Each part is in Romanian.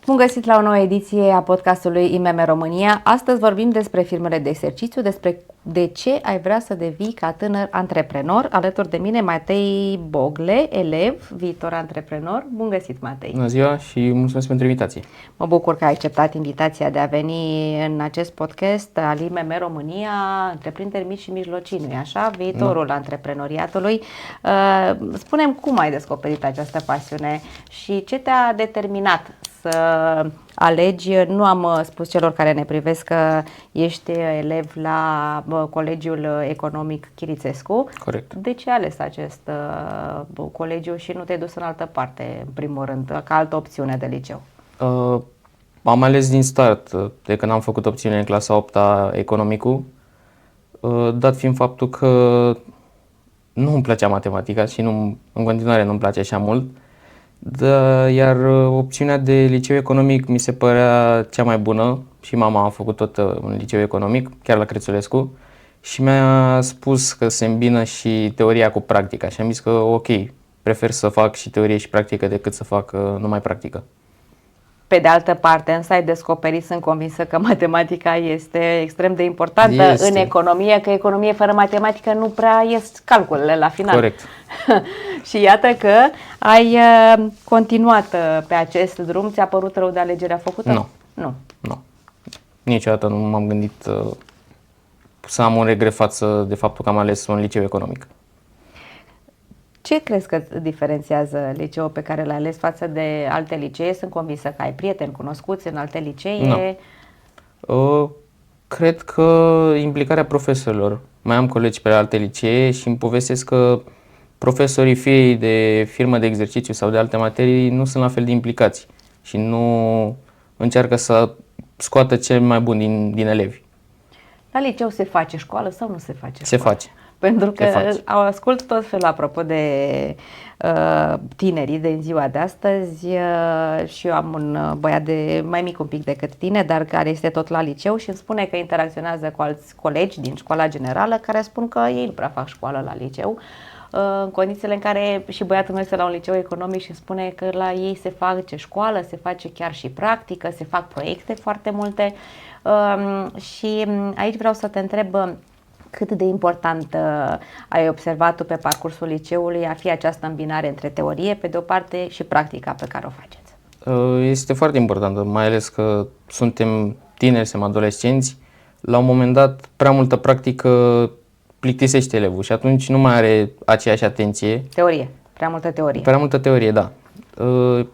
Bun găsit la o nouă ediție a podcastului IMM România. Astăzi vorbim despre firmele de exercițiu, despre de ce ai vrea să devii ca tânăr antreprenor. Alături de mine Matei Bogle, elev, viitor antreprenor. Bun găsit, Matei! Bună ziua și mulțumesc pentru invitație! Mă bucur că ai acceptat invitația de a veni în acest podcast al IMM România, întreprinderi mici și mijlocii, nu-i așa? Viitorul antreprenoriatului. Spune-mi cum ai descoperit această pasiune și ce te-a determinat să alegi. Nu am spus celor care ne privesc că ești elev la Colegiul Economic Chirițescu. Corect. De ce ai ales acest colegiu și nu te-ai dus în altă parte, în primul rând, ca altă opțiune de liceu? Am ales din start, de când am făcut opțiune în clasa 8-a economicul, dat fiind faptul că nu îmi plăcea matematica și în continuare nu îmi place așa mult, iar opțiunea de liceu economic mi se părea cea mai bună și mama a făcut tot un liceu economic, chiar la Crețulescu, și mi-a spus că se îmbină și teoria cu practica și am zis că ok, prefer să fac și teorie și practică decât să fac numai practică. Pe de altă parte, însă ai descoperit, sunt convinsă că matematica este extrem de importantă în economie, că economie fără matematică nu prea ies calculele la final. Corect. Și iată că ai continuat pe acest drum. Ți-a părut rău de alegerea făcută? Nu. Niciodată nu m-am gândit să am un regret față de faptul că am ales un liceu economic. Ce crezi că diferențiază liceul pe care l-ai ales față de alte licee? Sunt convinsă că ai prieteni cunoscuți în alte licee. Cred că implicarea profesorilor. Mai am colegi pe alte licee și îmi povestesc că profesorii, fie de firmă de exercițiu sau de alte materii, nu sunt la fel de implicați și nu încearcă să scoată cel mai bun din elevi. La liceu se face școală sau nu se face școală? Se face. Pentru că ascult tot felul apropo de tinerii din ziua de astăzi și eu am un băiat de mai mic un pic decât tine, dar care este tot la liceu și îmi spune că interacționează cu alți colegi din școala generală care spun că ei nu prea fac școală la liceu, în condițiile în care și băiatul meu este la un liceu economic și spune că la ei se face școală, se face chiar și practică, se fac proiecte foarte multe și aici vreau să te întreb cât de important ai observat tu pe parcursul liceului a fi această îmbinare între teorie pe de o parte și practica pe care o faceți? Este foarte importantă, mai ales că suntem tineri, suntem adolescenți. La un moment dat, prea multă practică plictisește elevul și atunci nu mai are aceeași atenție. Teorie, prea multă teorie. Prea multă teorie, da.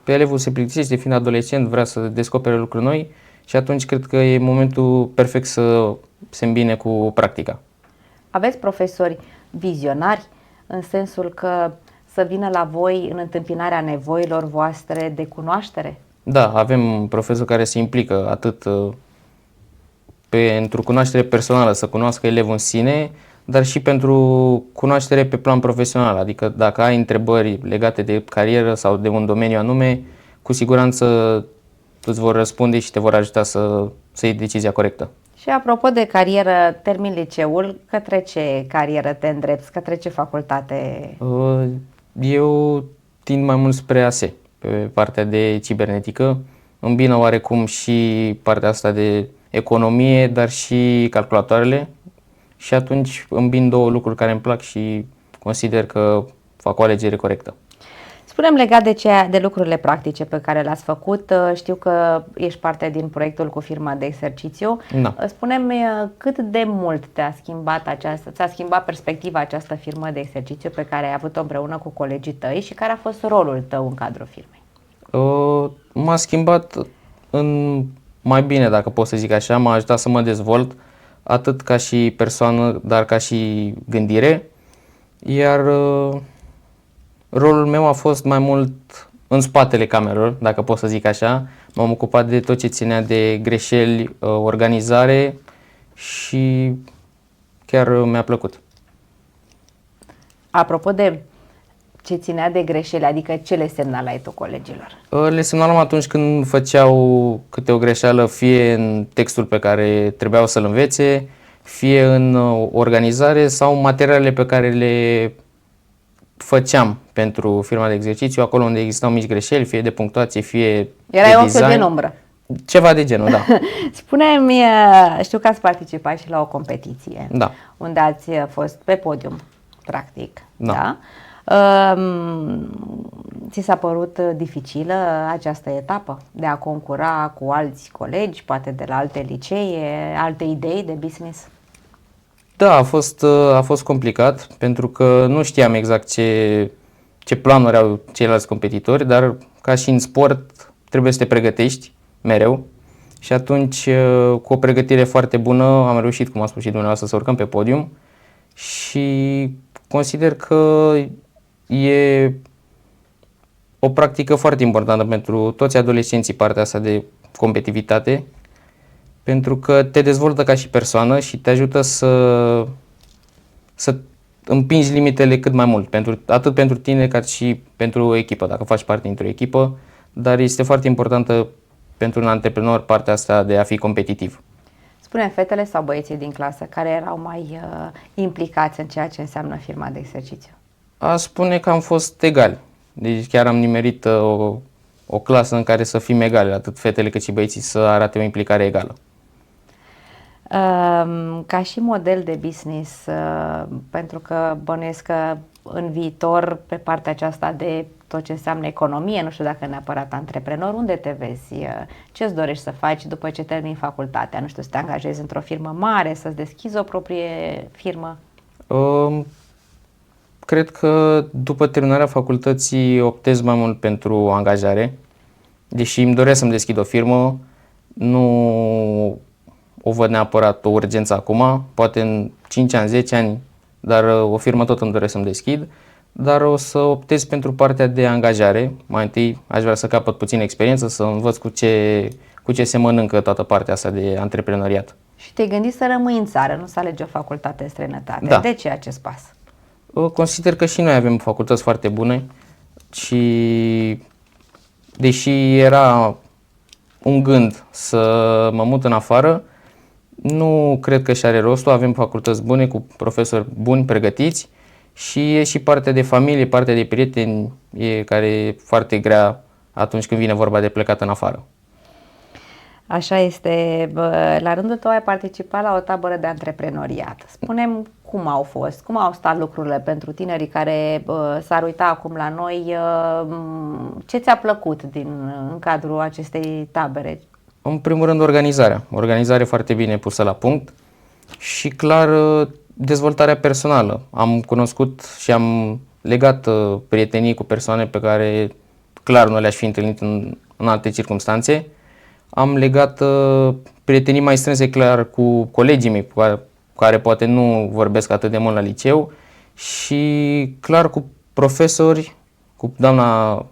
Pe elevul se plictisește, fiind adolescent, vrea să descopere lucruri noi și atunci cred că e momentul perfect să se îmbine cu practica. Aveți profesori vizionari în sensul că să vină la voi în întâmpinarea nevoilor voastre de cunoaștere? Da, avem profesori care se implică atât pentru cunoaștere personală, să cunoască elevul în sine, dar și pentru cunoaștere pe plan profesional. Adică dacă ai întrebări legate de carieră sau de un domeniu anume, cu siguranță îți vor răspunde și te vor ajuta să iei decizia corectă. Și apropo de carieră, termin liceul, către ce carieră te îndrepți, către ce facultate? Eu tind mai mult spre ASE, pe partea de cibernetică, îmbină oarecum și partea asta de economie, dar și calculatoarele și atunci îmbin două lucruri care îmi plac și consider că fac o alegere corectă. Spune-mi legat de lucrurile practice pe care le-ați făcut, știu că ești parte din proiectul cu firma de exercițiu. Da. Spune-mi cât de mult ți-a schimbat perspectiva această firmă de exercițiu pe care ai avut-o împreună cu colegii tăi și care a fost rolul tău în cadrul firmei? M-a schimbat în mai bine, dacă pot să zic așa, m-a ajutat să mă dezvolt atât ca și persoană, dar ca și gândire, iar rolul meu a fost mai mult în spatele camerelor, dacă pot să zic așa. M-am ocupat de tot ce ținea de greșeli, organizare și chiar mi-a plăcut. Apropo de ce ținea de greșeli, adică ce le semnalai tu colegilor? Le semnalam atunci când făceau câte o greșeală, fie în textul pe care trebuiau să-l învețe, fie în organizare sau materialele pe care făceam pentru firma de exercițiu, acolo unde existau mici greșeli, fie de punctuație, fie Erai de ochiul design. din umbră. Ceva de genul, da. Spune-mi, știu că ați participat și la o competiție, Da. unde ați fost pe podium, practic. Da. Da? Ți s-a părut dificilă această etapă de a concura cu alți colegi, poate de la alte licee, alte idei de business? Da, a fost complicat pentru că nu știam exact ce planuri au ceilalți competitori, dar ca și în sport trebuie să te pregătești mereu și atunci cu o pregătire foarte bună am reușit, cum a spus și dumneavoastră, să urcăm pe podium și consider că e o practică foarte importantă pentru toți adolescenții, partea asta de competitivitate, pentru că te dezvoltă ca și persoană și te ajută să împingi limitele cât mai mult, atât pentru tine cât și pentru echipă, dacă faci parte dintr-o echipă, dar este foarte importantă pentru un antreprenor partea asta de a fi competitiv. Spune, fetele sau băieții din clasă care erau mai implicați în ceea ce înseamnă firma de exercițiu? Aș spune că am fost egali, deci chiar am nimerit o clasă în care să fim egale, atât fetele cât și băieții să arate o implicare egală. Ca și model de business, pentru că bănuiesc că în viitor, pe partea aceasta de tot ce înseamnă economie, nu știu dacă neapărat antreprenor, unde te vezi? Ce îți dorești să faci după ce termini facultatea? Nu știu, să te angajezi într-o firmă mare, să-ți deschizi o proprie firmă? Cred că după terminarea facultății optez mai mult pentru angajare, deși îmi doresc să-mi deschid o firmă, nu o văd neapărat o urgență acum, poate în 5 ani, 10 ani, dar o firmă tot îmi doresc să-mi deschid, dar o să optez pentru partea de angajare. Mai întâi aș vrea să capăt puțină experiență, să învăț cu ce se mănâncă toată partea asta de antreprenoriat. Și te-ai gândit să rămâi în țară, nu să alegi o facultate în străinătate. Da. De ce acest pas? Consider că și noi avem facultăți foarte bune și deși era un gând să mă mut în afară, nu cred că și are rostul. Avem facultăți bune cu profesori buni, pregătiți și e și partea de familie, partea de prieteni care e foarte grea atunci când vine vorba de plecat în afară. Așa este. La rândul tău ai participat la o tabără de antreprenoriat. Spune-mi cum au fost, cum au stat lucrurile pentru tinerii care s-ar uita acum la noi, ce ți-a plăcut în cadrul acestei tabere? În primul rând organizare foarte bine pusă la punct și clar dezvoltarea personală. Am cunoscut și am legat prietenii cu persoane pe care clar nu le-aș fi întâlnit în alte circunstanțe. Am legat prietenii mai strânse clar cu colegii mei cu care poate nu vorbesc atât de mult la liceu și clar cu profesori, cu doamna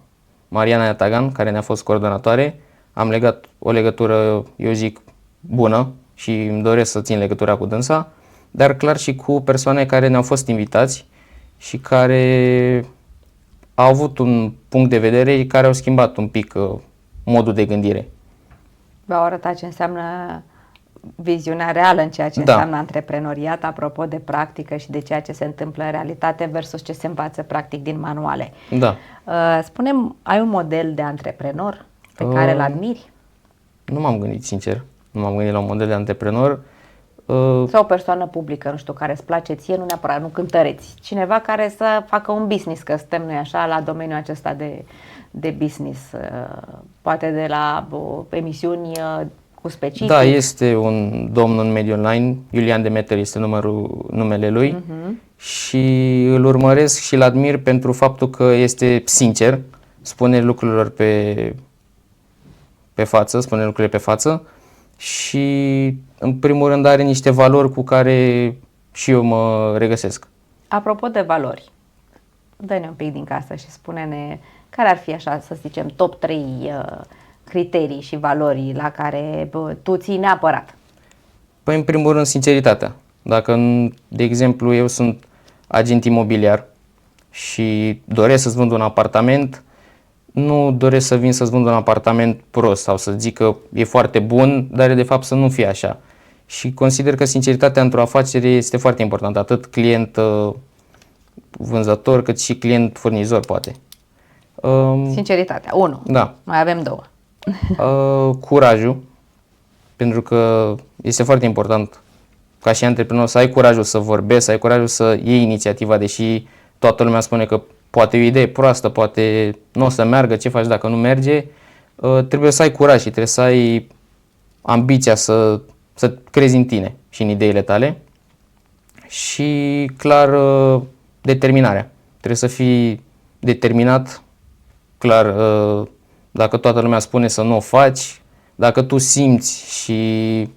Mariana Iatagan, care ne-a fost coordonatoare. Am legat o legătură, eu zic, bună și îmi doresc să țin legătura cu dânsa, dar clar și cu persoane care ne-au fost invitați și care au avut un punct de vedere care au schimbat un pic modul de gândire. V-au arătat ce înseamnă viziunea reală în ceea ce înseamnă antreprenoriat, apropo de practică și de ceea ce se întâmplă în realitate versus ce se învață practic din manuale. Da. Spune-mi, ai un model de antreprenor pe care îl admiri? Nu m-am gândit, sincer. Nu m-am gândit la un model de antreprenor. Sau o persoană publică, nu știu, care îți place ție, nu neapărat, nu cântăreți. Cineva care să facă un business, că suntem noi așa la domeniul acesta de business. Poate de la emisiuni cu specific. Da, este un domn în mediul online, Iulian Demeter este numele lui și îl urmăresc și îl admir pentru faptul că este sincer, spune lucrurilor pe față, spune lucrurile pe față și în primul rând are niște valori cu care și eu mă regăsesc. Apropo de valori, dă-ne un pic din casă și spune-ne care ar fi, așa să zicem, top 3 criterii și valori la care tu ții neapărat. Păi în primul rând sinceritatea. Dacă, de exemplu, eu sunt agent imobiliar și doresc să-ți vând un apartament, nu doresc să vin să-ți vând un apartament prost sau să zic că e foarte bun, dar de fapt să nu fie așa. Și consider că sinceritatea într-o afacere este foarte importantă, atât client vânzător, cât și client-furnizor, poate. Sinceritatea, 1. Da. Mai avem 2. Curajul, pentru că este foarte important ca și antreprenor să ai curajul să vorbești, să ai curajul să iei inițiativa, deși toată lumea spune că poate e o idee proastă, poate nu o să meargă, ce faci dacă nu merge, trebuie să ai curaj și trebuie să ai ambiția să crezi în tine și în ideile tale și clar determinarea. Trebuie să fii determinat, clar, dacă toată lumea spune să nu o faci, dacă tu simți și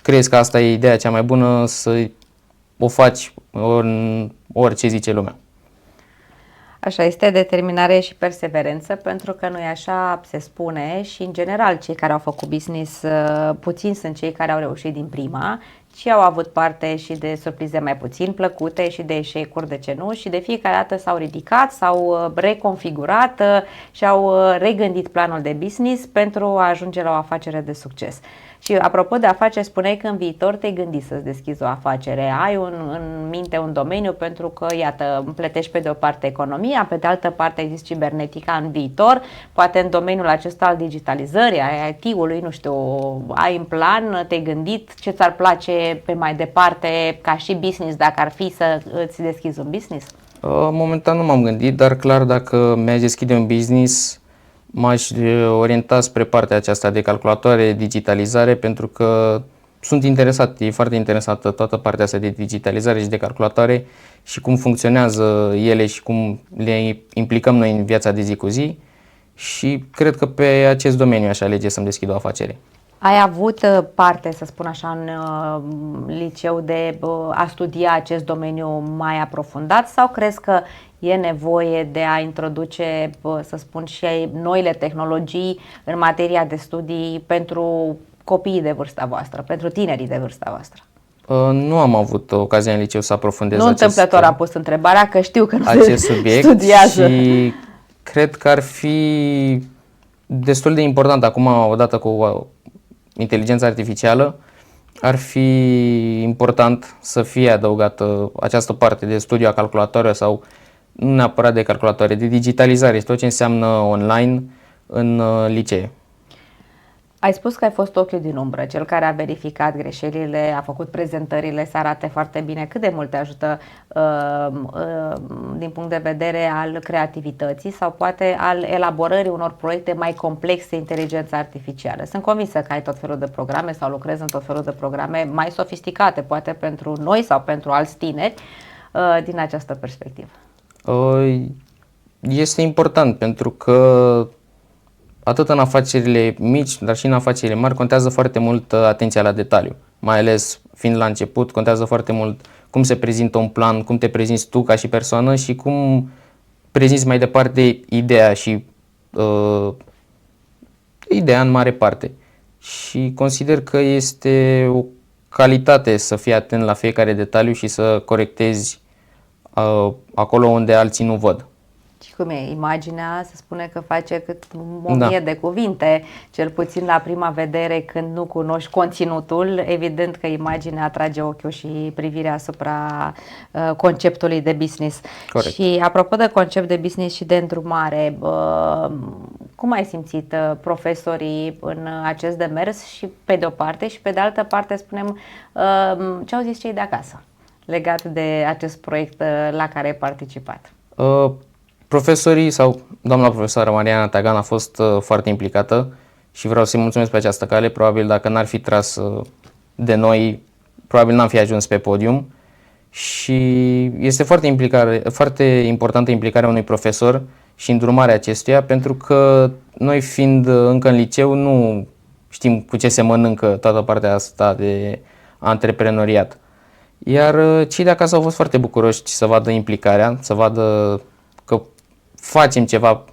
crezi că asta e ideea cea mai bună, să o faci în orice zice lumea. Așa este, determinare și perseverență, pentru că nu e așa, se spune, și în general cei care au făcut business, puțini sunt cei care au reușit din prima, ci au avut parte și de surprize mai puțin plăcute și de eșecuri, de ce nu, și de fiecare dată s-au ridicat, s-au reconfigurat și au regândit planul de business pentru a ajunge la o afacere de succes. Și apropo de afaceri, spuneai că în viitor te-ai gândit să-ți deschizi o afacere. Ai în minte un domeniu pentru că, iată, împletești pe de o parte economia, pe de altă parte ai zis cibernetica în viitor, poate în domeniul acesta al digitalizării, a IT-ului, nu știu, ai în plan, te-ai gândit ce ți-ar place pe mai departe ca și business, dacă ar fi să îți deschizi un business? Momentan nu m-am gândit, dar clar dacă mi-aș deschide un business, m-aș orienta spre partea aceasta de calculatoare, digitalizare, pentru că sunt interesat, e foarte interesată toată partea asta de digitalizare și de calculatoare și cum funcționează ele și cum le implicăm noi în viața de zi cu zi și cred că pe acest domeniu aș alege să-mi deschid o afacere. Ai avut parte, să spun așa, în liceu de a studia acest domeniu mai aprofundat sau crezi că e nevoie de a introduce, să spun, și noile tehnologii în materia de studii pentru copiii de vârsta voastră, pentru tinerii de vârsta voastră? Nu am avut ocazia în liceu să aprofundez Nu întâmplător am pus întrebarea, că știu că nu acest subiect studiază. Și cred că ar fi destul de important acum, odată cu inteligența artificială, ar fi important să fie adăugată această parte de studiu a calculatoare sau nu neapărat de calculatoare, de digitalizare, tot ce înseamnă online în licee. Ai spus că ai fost ochiul din umbră, cel care a verificat greșelile, a făcut prezentările să arate foarte bine. Cât de mult te ajută din punct de vedere al creativității sau poate al elaborării unor proiecte mai complexe, inteligența artificială? Sunt convinsă că ai tot felul de programe sau lucrezi în tot felul de programe mai sofisticate, poate pentru noi sau pentru alți tineri, din această perspectivă. Este important pentru că atât în afacerile mici, dar și în afacerile mari contează foarte mult atenția la detaliu. Mai ales fiind la început, contează foarte mult cum se prezintă un plan, cum te prezinți tu ca și persoană și cum prezinți mai departe ideea și ideea în mare parte. Și consider că este o calitate să fii atent la fiecare detaliu și să corectezi acolo unde alții nu văd. Și cum e? Imaginea se spune că face cât o mie de cuvinte, cel puțin la prima vedere când nu cunoști conținutul, evident că imaginea atrage ochiul și privirea asupra conceptului de business. Corect. Și apropo de concept de business și de îndrumare, cum ai simțit profesorii în acest demers și pe de o parte și pe de altă parte spunem ce au zis cei de acasă legat de acest proiect la care ai participat? Profesorii sau doamna profesoară Mariana Tagan a fost foarte implicată și vreau să-i mulțumesc pe această cale. Probabil dacă n-ar fi tras de noi, probabil n-am fi ajuns pe podium și este foarte importantă implicarea unui profesor și îndrumarea acestuia, pentru că noi fiind încă în liceu nu știm cu ce se mănâncă toată partea asta de antreprenoriat. Iar cei de acasă au fost foarte bucuroși să vadă implicarea, să vadă că facem ceva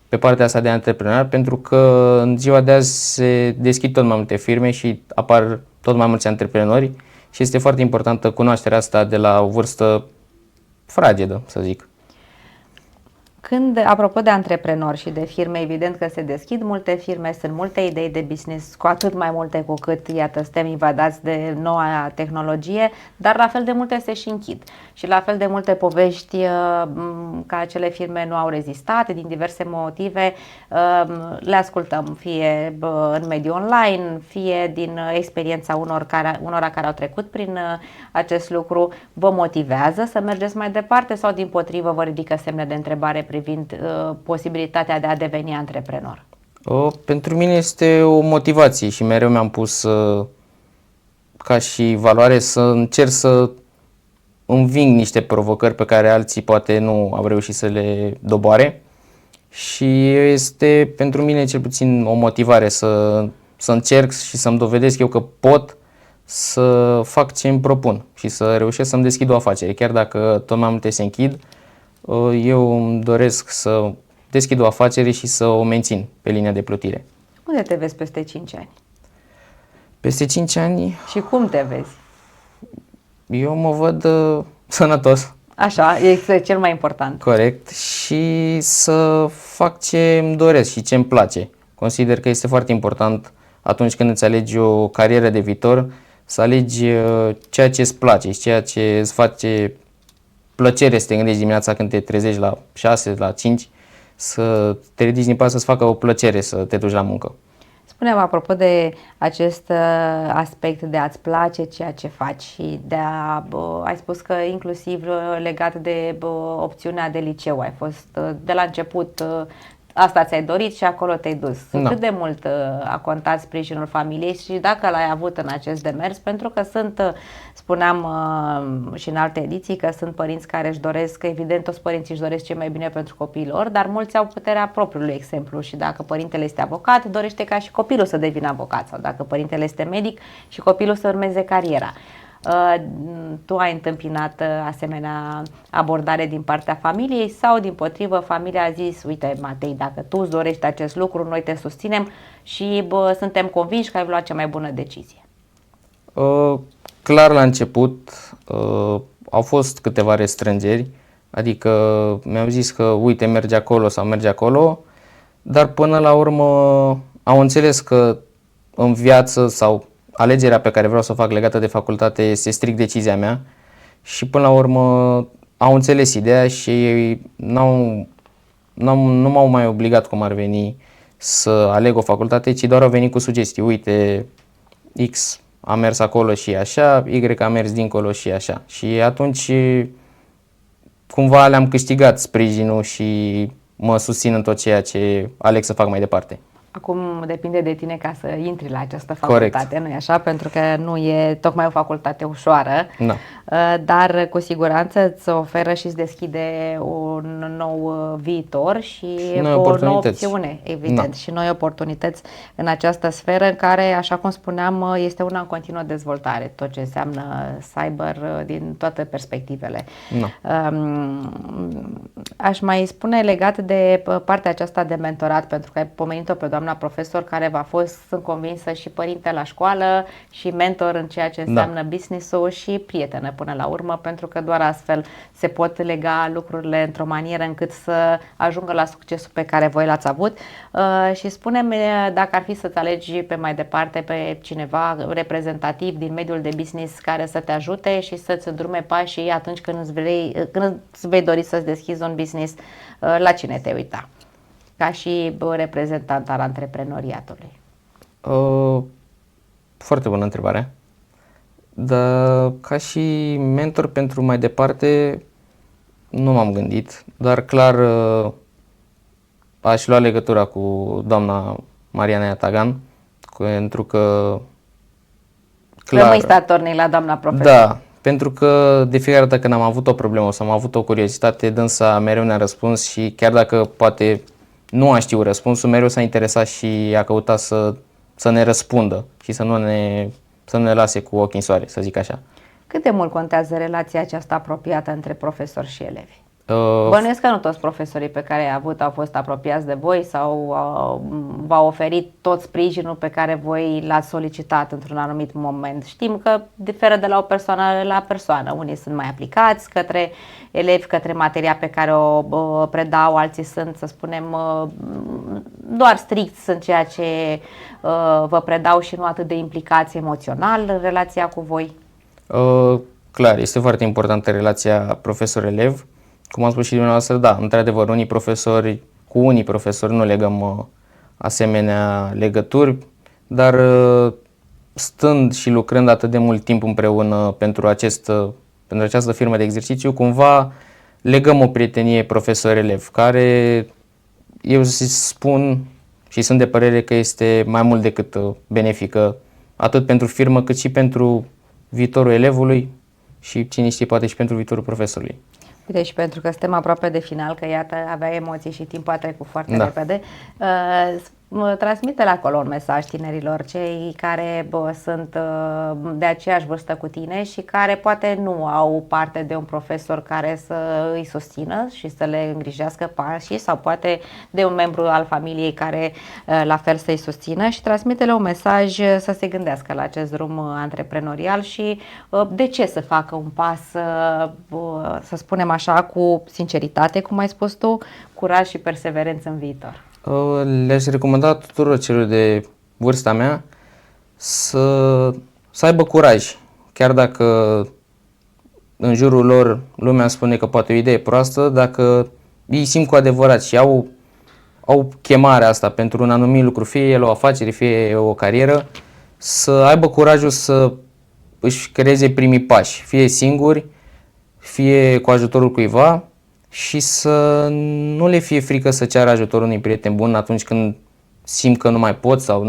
pe partea asta de antreprenoriat, pentru că în ziua de azi se deschid tot mai multe firme și apar tot mai mulți antreprenori și este foarte importantă cunoașterea asta de la o vârstă fragedă, să zic. Când, apropo de antreprenori și de firme, evident că se deschid multe firme, sunt multe idei de business, cu atât mai multe cu cât, iată, suntem invadați de noua tehnologie, dar la fel de multe se și închid. Și la fel de multe povești că acele firme nu au rezistat din diverse motive, le ascultăm fie în mediul online, fie din experiența unora care au trecut prin acest lucru. Vă motivează să mergeți mai departe sau dimpotrivă vă ridică semne de întrebare privind posibilitatea de a deveni antreprenor? Pentru mine este o motivație și mereu mi-am pus ca și valoare să încerc să înving niște provocări pe care alții poate nu au reușit să le doboare și este pentru mine cel puțin o motivare să încerc și să-mi dovedesc eu că pot să fac ce îmi propun și să reușesc să-mi deschid o afacere. Chiar dacă tot mai multe se închid, eu îmi doresc să deschid o afacere și să o mențin pe linia de plutire. Unde te vezi peste 5 ani? Peste 5 ani Și cum te vezi? eu mă văd sănătos. Așa, este cel mai important. Corect. Și să fac ce îmi doresc și ce îmi place. Consider că este foarte important atunci când îți alegi o carieră de viitor, să alegi ceea ce îți place și ceea ce îți face plăcere să te gândești dimineața când te trezești la 6, la 5, să te ridici din pat să-ți facă o plăcere să te duci la muncă. Spune-mă, apropo de acest aspect de a-ți place ceea ce faci și ai spus că inclusiv legat de opțiunea de liceu ai fost de la început, asta ți-ai dorit și acolo te-ai dus. Da. Cât de mult a contat sprijinul familiei și dacă l-ai avut în acest demers? Pentru că spuneam și în alte ediții, că sunt părinți care își doresc, evident toți părinții își doresc ce mai bine pentru copiii lor, dar mulți au puterea propriului exemplu și dacă părintele este avocat, dorește ca și copilul să devină avocat, sau dacă părintele este medic și copilul să urmeze cariera. Tu ai întâmpinat asemenea abordare din partea familiei sau dimpotrivă familia a zis: uite Matei, dacă tu îți dorești acest lucru, noi te susținem și suntem convinși că ai luat cea mai bună decizie? Clar la început au fost câteva restrângeri, adică mi-au zis că uite merge acolo sau merge acolo, dar până la urmă au înțeles că în viață sau alegerea pe care vreau să o fac legată de facultate este strict decizia mea și până la urmă au înțeles ideea și nu m-au mai obligat cum ar veni să aleg o facultate, ci doar au venit cu sugestii. Uite, X a mers acolo și așa, Y a mers dincolo și așa. Și atunci cumva le-am câștigat sprijinul și mă susțin în tot ceea ce aleg să fac mai departe. Acum depinde de tine ca să intri la această facultate, nu-i așa? Pentru că nu e tocmai o facultate ușoară, Da. Dar cu siguranță îți oferă și îți deschide un nou viitor și o nouă opțiune, evident, și noi oportunități în această sferă în care, așa cum spuneam, este una în continuă dezvoltare, tot ce înseamnă cyber din toate perspectivele. Aș mai spune legat de partea aceasta de mentorat, pentru că ai pomenit-o pe doamna profesor care v-a fost, sunt convinsă, și părinte la școală și mentor în ceea ce înseamnă business-ul și prietenă până la urmă, pentru că doar astfel se pot lega lucrurile într-o manieră încât să ajungă la succesul pe care voi l-ați avut. Și spune-mi, dacă ar fi să-ți alegi pe mai departe pe cineva reprezentativ din mediul de business care să te ajute și să-ți îndrume pașii atunci când îți vei dori să-ți deschizi un business, la cine te uita? Ca și reprezentant al antreprenoriatului. Foarte bună întrebare. Dar ca și mentor pentru mai departe nu m-am gândit, dar clar aș lua legătura cu doamna Mariana Iatagan, pentru că clar, rămâi statornic la doamna profesor. Da, pentru că de fiecare dată când am avut o problemă sau am avut o curiozitate, dânsa mereu ne-a răspuns și chiar dacă poate nu a știut răspunsul, mereu s-a interesat și a căutat să ne răspundă și să nu ne lase cu ochii în soare, să zic așa. Cât de mult contează relația aceasta apropiată între profesori și elevi? Bănuiesc că nu toți profesorii pe care i-ai avut au fost apropiați de voi sau v-au oferit tot sprijinul pe care voi l-ați solicitat într-un anumit moment. Știm că diferă de la o persoană la persoană. Unii sunt mai aplicați către elevi, către materia pe care o predau, alții sunt, să spunem, doar stricți în ceea ce vă predau și nu atât de implicați emoțional în relația cu voi. Clar, este foarte importantă relația profesor-elev. Cum am spus și dumneavoastră, da, într-adevăr, cu unii profesori nu legăm asemenea legături, dar stând și lucrând atât de mult timp împreună pentru această firmă de exercițiu, cumva legăm o prietenie profesor-elev, care eu spun și sunt de părere că este mai mult decât benefică, atât pentru firmă cât și pentru viitorul elevului și cine știe poate și pentru viitorul profesorului. Uite, și pentru că suntem aproape de final, că iată, avea emoții și timpul a trecut foarte repede, transmite-le acolo un mesaj tinerilor, cei care sunt de aceeași vârstă cu tine și care poate nu au parte de un profesor care să îi susțină și să le îngrijească pașii, sau poate de un membru al familiei care la fel să-i susțină, și transmite-le un mesaj să se gândească la acest drum antreprenorial și de ce să facă un pas, să spunem așa, cu sinceritate, cum ai spus tu, curaj și perseverență în viitor. Le-aș recomanda tuturor celor de vârsta mea să aibă curaj, chiar dacă în jurul lor lumea spune că poate o idee proastă, dacă ei simt cu adevărat și au chemarea asta pentru un anumit lucru, fie el o afacere, fie o carieră, să aibă curajul să își creeze primii pași, fie singuri, fie cu ajutorul cuiva, și să nu le fie frică să ceară ajutorul unui prieten bun atunci când simt că nu mai pot sau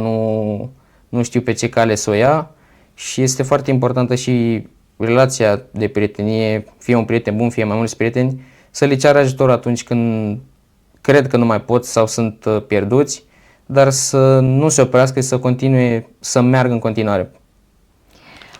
nu știu pe ce cale să o ia. Și este foarte importantă și relația de prietenie, fie un prieten bun, fie mai mulți prieteni, să le ceară ajutor atunci când cred că nu mai pot sau sunt pierduți, dar să nu se oprească și să continue să meargă în continuare.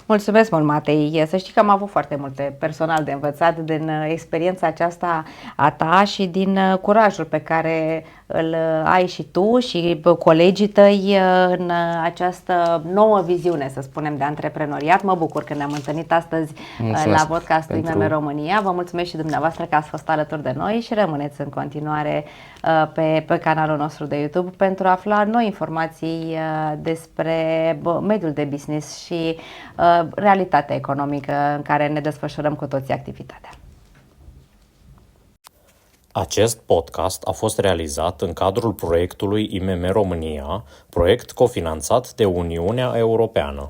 Mulțumesc mult, Matei. Să știi că am avut foarte multe personal de învățat din experiența aceasta a ta și din curajul pe care îl ai și tu și colegii tăi în această nouă viziune, să spunem, de antreprenoriat. Mă bucur că ne-am întâlnit astăzi la podcastul IMM România. Vă mulțumesc și dumneavoastră că ați fost alături de noi și rămâneți în continuare pe canalul nostru de YouTube pentru a afla noi informații despre mediul de business și realitatea economică în care ne desfășurăm cu toții activitatea. Acest podcast a fost realizat în cadrul proiectului IMM România, proiect cofinanțat de Uniunea Europeană.